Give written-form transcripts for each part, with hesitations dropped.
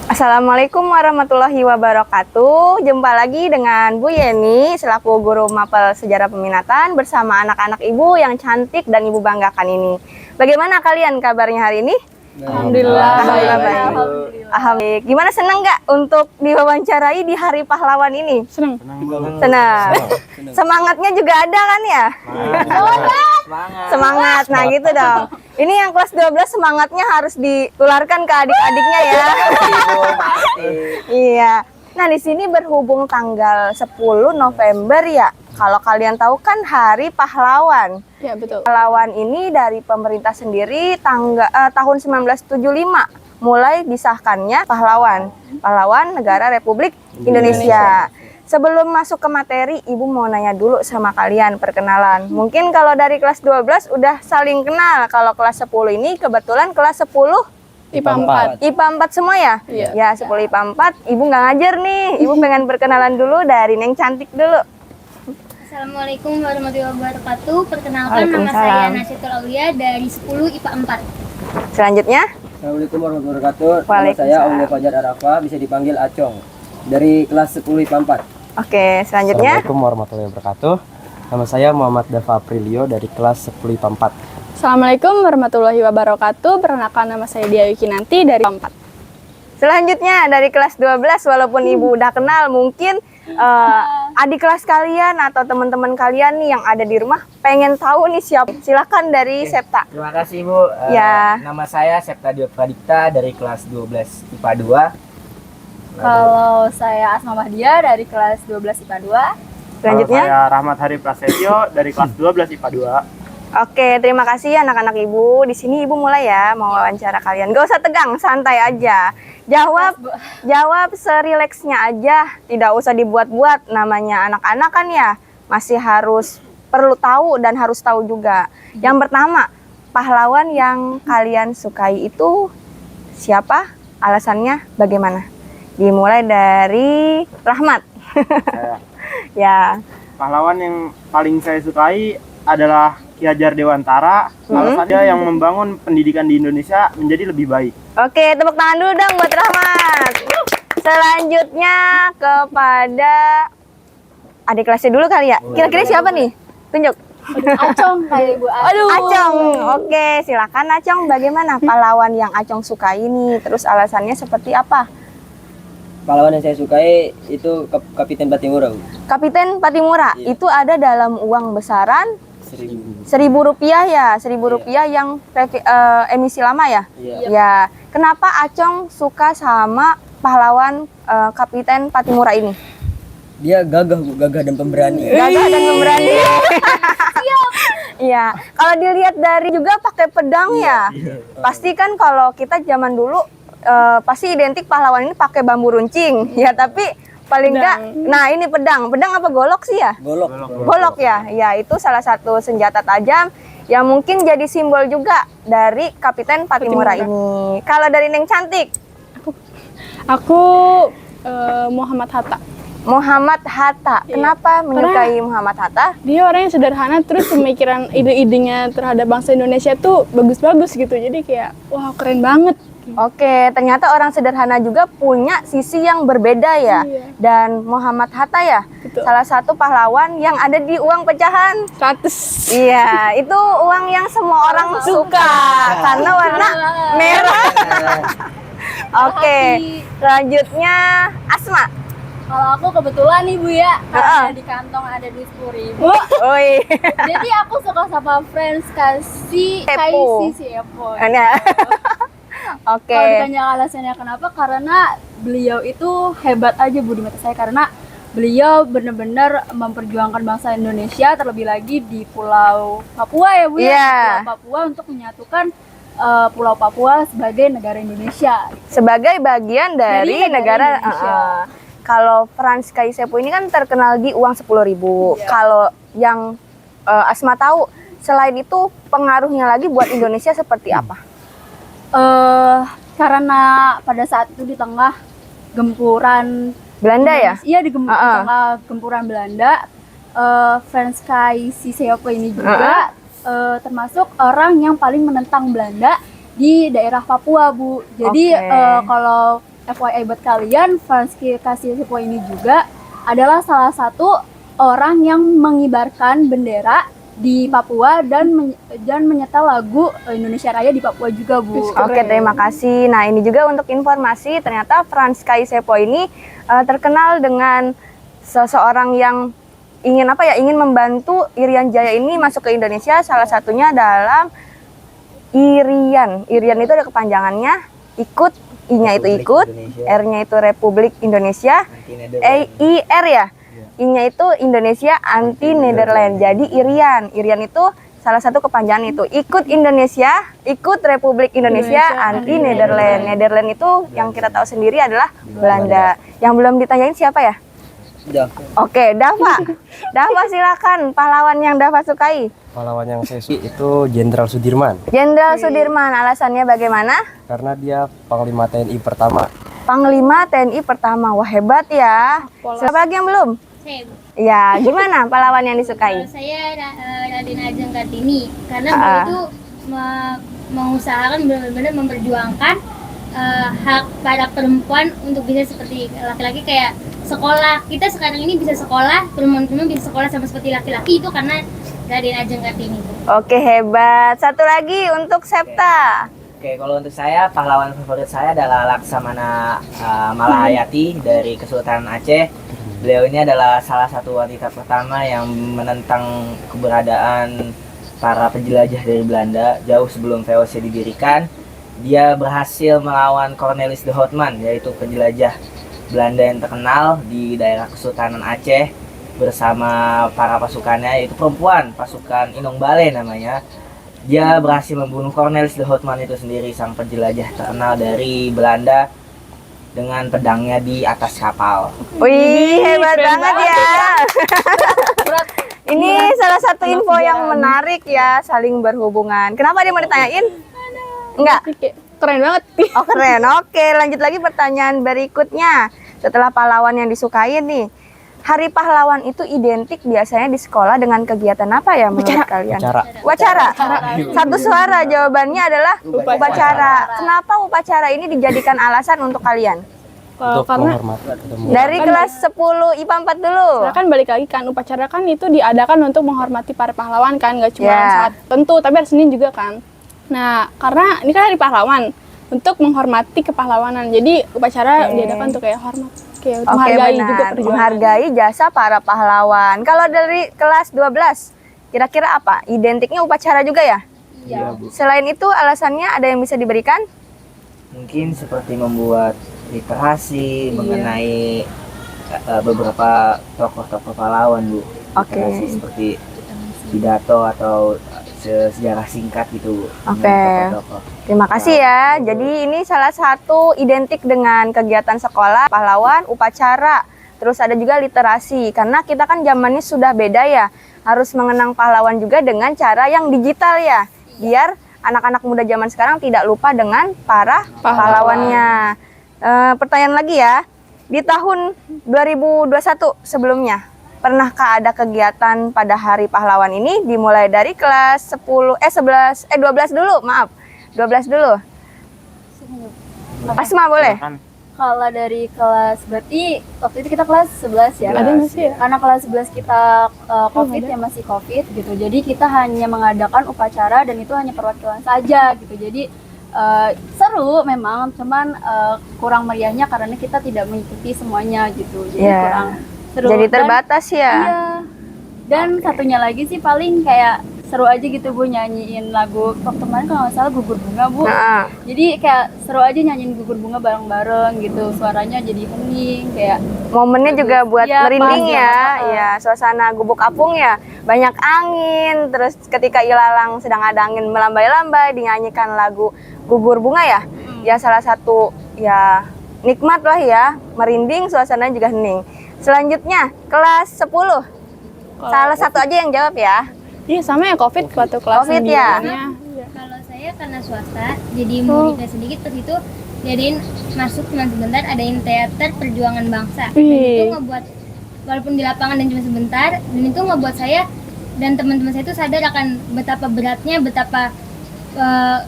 Assalamualaikum warahmatullahi wabarakatuh. Jumpa lagi dengan Bu Yeni selaku guru mapel sejarah peminatan bersama anak-anak ibu yang cantik dan ibu banggakan ini. Bagaimana kalian kabarnya hari ini? Alhamdulillah. Alhamdulillah. Alhamdulillah. Gimana, senang nggak untuk diwawancarai di Hari Pahlawan ini? Senang. Senang. Semangatnya juga ada kan ya? Semangat. Nah gitu dong. Ini yang kelas 12 semangatnya harus ditularkan ke adik-adiknya ya. Iya. Nah di sini berhubung tanggal 10 November ya. Kalau kalian tahu kan Hari Pahlawan. Ya, betul. Pahlawan ini dari pemerintah sendiri tahun 1975 mulai disahkannya pahlawan negara Republik Indonesia. Sebelum masuk ke materi, Ibu mau nanya dulu sama kalian, perkenalan. Mungkin kalau dari kelas 12 udah saling kenal. Kalau kelas 10 ini kebetulan kelas 10 IPA 4. IPA 4 semua ya? Iya. Ya, 10 IPA 4. Ibu nggak ngajar nih. Ibu pengen perkenalan dulu dari Neng Cantik dulu. Assalamualaikum warahmatullahi wabarakatuh. Perkenalkan, nama Waalaikumsalam. saya Nasyatul Aulia dari 10 IPA 4. Selanjutnya, Assalamualaikum warahmatullahi wabarakatuh. Nama Waalaikumsalam. saya Aulia Fajar Arafa, bisa dipanggil Acong. Dari kelas 10 IPA 4. oke, selanjutnya. Assalamualaikum warahmatullahi wabarakatuh. Nama saya Muhammad Dava Aprilio dari kelas 10 IPA 4. Assalamualaikum warahmatullahi wabarakatuh. Perkenalkan, nama saya Dia Yukinanti dari IPA 4. Selanjutnya dari kelas 12, walaupun Ibu udah kenal, mungkin adik kelas kalian atau teman-teman kalian nih yang ada di rumah pengen tahu nih siapa. Silakan dari Septa. Terima kasih Bu. Ya. Nama saya Septa Dio Pradipta dari kelas 12 IPA 2. Kalau saya Asma Mahdia dari kelas 12 IPA 2. Selanjutnya. Saya Rahmat Hari Prasetyo dari kelas 12 IPA 2. Oke, terima kasih anak-anak Ibu. Di sini Ibu mulai ya mau wawancara kalian. Gak usah tegang, santai aja. Jawab serileksnya aja, tidak usah dibuat-buat. Namanya anak-anak kan ya, masih harus perlu tahu dan harus tahu juga. Yang pertama, pahlawan yang kalian sukai itu siapa? Alasannya bagaimana? Dimulai dari Rahmat. Saya. Ya. Pahlawan yang paling saya sukai adalah Ki Hajar Dewantara. Alasannya yang membangun pendidikan di Indonesia menjadi lebih baik. Oke, tepuk tangan dulu dong buat Rahmat. Selanjutnya kepada adik kelasnya dulu kali ya. Kira-kira siapa nih? Tunjuk. Acong kayak Ibu Aduh. Acong. Oke, silakan Acong. Bagaimana pahlawan yang Acong suka ini? Terus alasannya seperti apa? Pahlawan yang saya sukai itu Kapiten Patimura, Bu. Kapiten Patimura, Iya. itu ada dalam uang besaran 1000. Rp1.000 ya, Rp1.000 yang emisi lama ya? Iya. Ya, kenapa Acong suka sama pahlawan Kapiten Patimura ini? Dia gagah, Bu, gagah dan pemberani. Gagah dan pemberani. Iya, kalau dilihat dari juga pakai pedang ya. Pasti kan kalau kita zaman dulu pasti identik pahlawan ini pakai bambu runcing ya, tapi paling enggak, nah ini pedang apa golok sih ya? Golok. Golok ya, ya itu salah satu senjata tajam yang mungkin jadi simbol juga dari Kapiten Patimura ini. Kalau dari Neng Cantik, Aku Muhammad Hatta. Muhammad Hatta. Kenapa menyukai Muhammad Hatta? Dia orang yang sederhana, terus pemikiran ide-idenya terhadap bangsa Indonesia tuh bagus-bagus gitu. Jadi kayak, wah keren banget. Oke, ternyata orang sederhana juga punya sisi yang berbeda ya. Iya. Dan Muhammad Hatta ya, Betul. salah satu pahlawan yang ada di uang pecahan. 100. Iya, itu uang yang semua orang suka karena warna merah. Oke, selanjutnya Asma. Kalau aku kebetulan nih Bu ya, Heeh. karena di kantong ada duit 10.000. Oi. Jadi aku suka sama Friends kasih Epo. si Epo. Nah. Oke. Kalau ditanya alasannya kenapa, karena beliau itu hebat aja Bu di mata saya, karena beliau benar-benar memperjuangkan bangsa Indonesia, terlebih lagi di Pulau Papua ya Bu ya. Iya. Pulau Papua untuk menyatukan Pulau Papua sebagai negara Indonesia. Sebagai bagian dari Dari negara Indonesia. Kalau Frans Kaisepo ini kan terkenal di uang 10.000. Iya. Kalau yang Asma tahu, selain itu pengaruhnya lagi buat Indonesia seperti apa? Karena pada saat itu di tengah gempuran Belanda ya? Iya, di tengah gempuran Belanda, Frans Kaisepo ini juga termasuk orang yang paling menentang Belanda di daerah Papua, Bu. Jadi Oke. kalau FYI buat kalian, Franski Kassipo ini juga adalah salah satu orang yang mengibarkan bendera di Papua dan menyetel lagu Indonesia Raya di Papua juga, Bu. Oke, terima kasih. Nah, ini juga untuk informasi, ternyata Franz Kassipo ini terkenal dengan seseorang yang ingin membantu Irian Jaya ini masuk ke Indonesia. Salah satunya dalam Irian. Irian itu ada kepanjangannya, ikut, I-nya itu ikut, R-nya itu Republik Indonesia, I-R ya. I-nya itu Indonesia anti Nederland. Jadi Irian. Irian itu salah satu kepanjangan itu. Ikut Indonesia, ikut Republik Indonesia anti Nederland. Nederland itu yang kita tahu sendiri adalah Belanda. Yang belum ditanyain siapa ya? Oke, Dava. Dava silakan, pahlawan yang Dava sukai. Pahlawan yang saya suka itu Jenderal Sudirman. Jenderal Sudirman, alasannya bagaimana? Karena dia Panglima TNI pertama. Panglima TNI pertama. Wah, hebat ya. Siapa lagi yang belum? Saya, Bu. Ya, gimana pahlawan yang disukai? Kalau saya Raden Ajeng Kartini, karena beliau itu mengusahakan benar-benar memperjuangkan hak para perempuan untuk bisa seperti laki-laki, kayak sekolah. Kita sekarang ini bisa sekolah, perempuan-perempuan bisa sekolah sama seperti laki-laki, itu karena Raden Ajeng Kartini. Oke, hebat. Satu lagi untuk Septa. Oke, kalau untuk saya, pahlawan favorit saya adalah Laksamana Malahayati dari Kesultanan Aceh. Beliau ini adalah salah satu wanita pertama yang menentang keberadaan para penjelajah dari Belanda jauh sebelum VOC didirikan. Dia berhasil melawan Cornelis de Houtman, yaitu penjelajah Belanda yang terkenal di daerah Kesultanan Aceh bersama para pasukannya, yaitu perempuan, pasukan Inong Bale namanya. Dia berhasil membunuh Cornelis de Houtman itu sendiri, sang penjelajah terkenal dari Belanda, dengan pedangnya di atas kapal. Wih, hebat banget ya. Ini salah satu info yang menarik ya, saling berhubungan. Kenapa dia mau ditanyain? Enggak? Keren banget. Oh, keren. Oke, lanjut lagi pertanyaan berikutnya. Setelah pahlawan yang disukai nih, Hari Pahlawan itu identik biasanya di sekolah dengan kegiatan apa ya menurut kalian? Upacara. Satu suara jawabannya adalah upacara. Kenapa upacara ini dijadikan alasan untuk kalian? Untuk Karena menghormati ketemu. Dari kelas 10 IPA 4 dulu. kan balik lagi kan, upacara kan itu diadakan untuk menghormati para pahlawan kan, nggak cuma Ya. saat tentu, tapi hari Senin juga kan. Nah, karena ini kan hari pahlawan, untuk menghormati kepahlawanan. Jadi upacara diadakan untuk kayak hormat, kayak Oke, menghargai juga benar. perjuangan. Menghargai jasa para pahlawan. Kalau dari kelas 12, kira-kira apa? Identiknya upacara juga ya? Iya, Bu. Selain itu, alasannya ada yang bisa diberikan? Mungkin seperti membuat literasi mengenai beberapa tokoh-tokoh pahlawan, Bu. Oke. Literasi seperti pidato atau sejarah singkat gitu, Bu, Oke. dengan tokoh-tokoh. Terima kasih ya. Jadi ini salah satu identik dengan kegiatan sekolah, pahlawan, upacara. Terus ada juga literasi. Karena kita kan zamannya sudah beda ya. Harus mengenang pahlawan juga dengan cara yang digital ya. Biar anak-anak muda zaman sekarang tidak lupa dengan para pahlawannya. Pertanyaan lagi ya. Di tahun 2021 sebelumnya, pernahkah ada kegiatan pada Hari Pahlawan ini dimulai dari kelas 12 dulu, maaf. 12 dulu. Asma boleh? Kalau dari kelas, berarti waktu itu kita kelas 11 ya? Ada nggak sih ya? Karena kelas 11 kita COVID ya, masih COVID gitu. Jadi kita hanya mengadakan upacara dan itu hanya perwakilan saja gitu. Jadi seru memang, cuman kurang meriahnya karena kita tidak mengikuti semuanya gitu. Jadi Ya. kurang seru. Jadi Dan- terbatas ya. Iya. Dan satunya lagi sih paling kayak seru aja gitu, Bu, nyanyiin lagu. Waktu kemarin kalau nggak salah Gugur Bunga, Bu. Nah, Jadi kayak seru aja nyanyiin Gugur Bunga bareng-bareng gitu. Suaranya jadi hening kayak momennya juga buat Iya, merinding pas ya. banget. Ya, suasana Gubuk Apung ya. Banyak angin, terus ketika ilalang sedang ada angin melambai-lambai dinyanyikan lagu Gugur Bunga ya. Ya salah satu ya nikmat lah ya, merinding, suasananya juga hening. Selanjutnya kelas 10. Salah satu aja yang jawab ya. Iya, sama ya COVID waktu kelas COVID ya? 9-nya. Kalau saya karena swasta, jadi mau cerita sedikit, terus itu jadiin masuk cuma sebentar, adain teater perjuangan bangsa. Dan itu Wih. ngebuat, walaupun di lapangan dan cuma sebentar, dan itu ngebuat saya dan teman-teman saya itu sadar akan betapa beratnya, betapa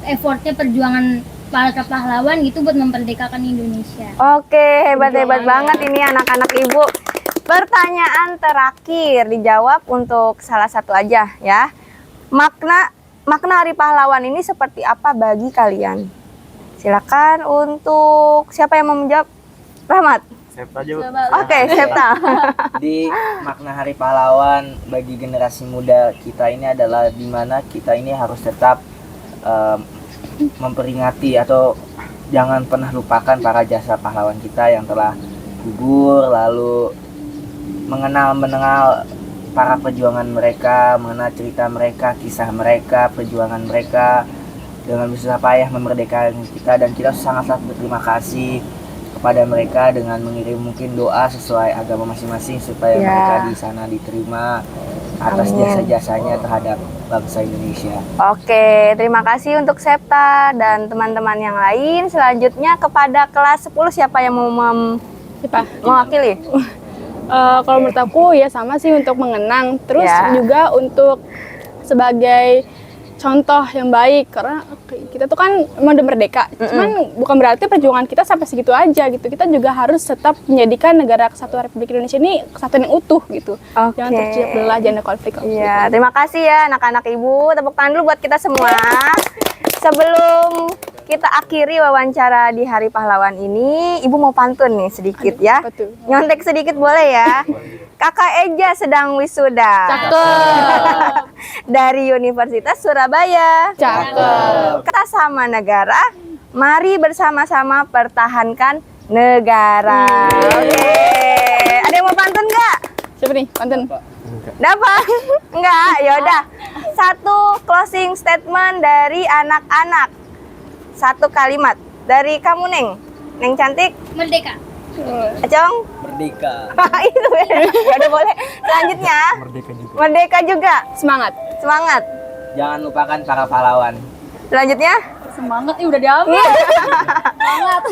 effortnya perjuangan para pahlawan gitu buat memerdekakan Indonesia. Oke, hebat-hebat banget ini anak-anak ibu. Pertanyaan terakhir dijawab untuk salah satu aja ya. Makna Hari Pahlawan ini seperti apa bagi kalian? Silakan untuk siapa yang mau menjawab? Rahmat. Septa aja, Bu. Oke, Septa. Di makna Hari Pahlawan bagi generasi muda kita ini adalah dimana kita ini harus tetap memperingati atau jangan pernah lupakan para jasa pahlawan kita yang telah gugur, lalu mengenal para perjuangan mereka, mengenal cerita mereka, kisah mereka, perjuangan mereka dengan susah payah memerdekakan kita, dan kita sangat-sangat berterima kasih kepada mereka dengan mengirim mungkin doa sesuai agama masing-masing supaya mereka di sana diterima atas Amin. jasa-jasanya terhadap bangsa Indonesia. Oke, terima kasih untuk Septa dan teman-teman yang lain. Selanjutnya kepada kelas 10 siapa yang mau Siapa? mewakili? Kalau menurut aku ya sama sih untuk mengenang, terus Ya. juga untuk sebagai contoh yang baik, karena kita tuh kan emang udah merdeka, cuman bukan berarti perjuangan kita sampai segitu aja gitu. Kita juga harus tetap menjadikan negara kesatuan Republik Indonesia ini kesatuan yang utuh gitu. Oke. Jangan tercipta belah, jangan ada konflik. Iya, terima kasih ya anak-anak ibu. Tepuk tangan dulu buat kita semua. Sebelum kita akhiri wawancara di Hari Pahlawan ini, ibu mau pantun nih sedikit ya. apa tuh? Nyontek sedikit boleh ya. Kakak Eja sedang wisuda. Cakep. Dari Universitas Surabaya. Cakep. Kita sama negara, mari bersama-sama pertahankan negara. Oke. Ada yang mau pantun nggak? Siapa nih? Pantun. Dapat? Enggak, yaudah. Satu closing statement dari anak-anak. Satu kalimat. Dari kamu, Neng. Neng cantik. Merdeka. Acong. Merdeka. Itu ya. Udah boleh. Selanjutnya. Merdeka juga. Merdeka juga. Semangat. Semangat. Jangan lupakan para pahlawan. Selanjutnya. Semangat nih udah diambil. Semangat.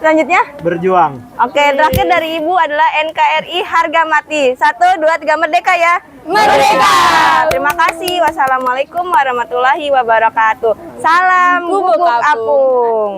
Selanjutnya. Berjuang. Oke, terakhir dari Ibu adalah NKRI harga mati. 1, 2, 3, merdeka ya. Merdeka. Terima kasih. Wassalamualaikum warahmatullahi wabarakatuh. Salam Bubuk bubuk apung. apung.